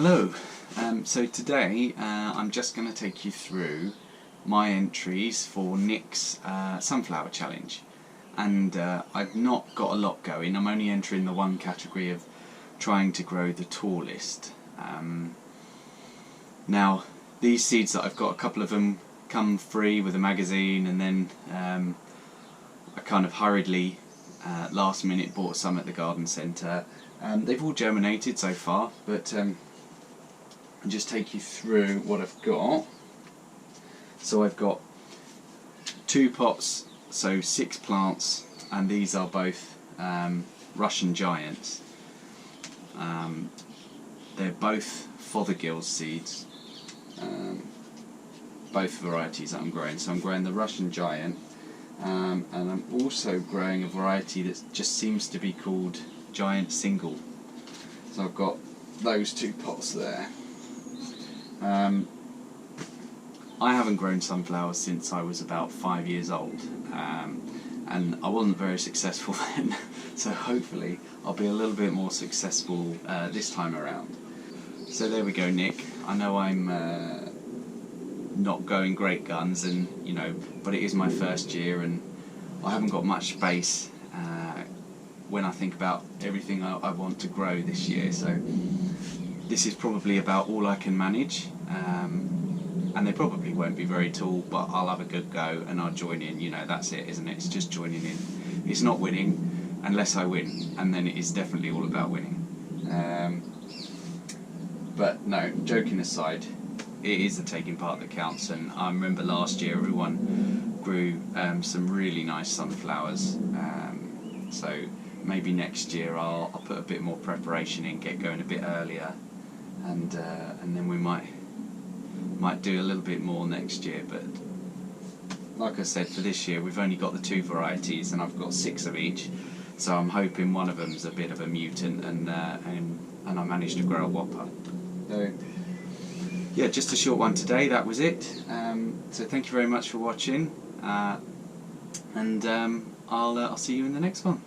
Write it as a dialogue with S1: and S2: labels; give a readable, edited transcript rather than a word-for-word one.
S1: Hello, so today I'm just going to take you through my entries for Nick's Sunflower Challenge, and I've not got a lot going. I'm only entering the one category of trying to grow the tallest. Now these seeds that I've got, a couple of them come free with a magazine, and then I kind of hurriedly last minute bought some at the garden centre. They've all germinated so far, but I'll just take you through what I've got. So I've got 2 pots, so 6 plants, and these are both Russian giants. They're both Fothergill seeds, both varieties that I'm growing. So I'm growing the Russian giant, and I'm also growing a variety that just seems to be called Giant Single. So I've got those 2 pots there. I haven't grown sunflowers since I was about 5 years old, and I wasn't very successful then, so hopefully I'll be a little bit more successful this time around. So there we go, Nick. I know I'm not going great guns, and but it is my first year and I haven't got much space when I think about everything I want to grow this year, so this is probably about all I can manage, and they probably won't be very tall, but I'll have a good go and I'll join in. That's it, isn't it? It's just joining in. It's not winning unless I win, and then it is definitely all about winning. But no, joking aside, it is the taking part that counts, and I remember last year everyone grew some really nice sunflowers, so maybe next year I'll put a bit more preparation in, get going a bit earlier, and then we might do a little bit more next year. But like I said, for this year we've only got the 2 varieties and I've got 6 of each, so I'm hoping one of them's a bit of a mutant, and I managed to grow a whopper. So yeah, just a short one today, that was it. So thank you very much for watching, and I'll see you in the next one.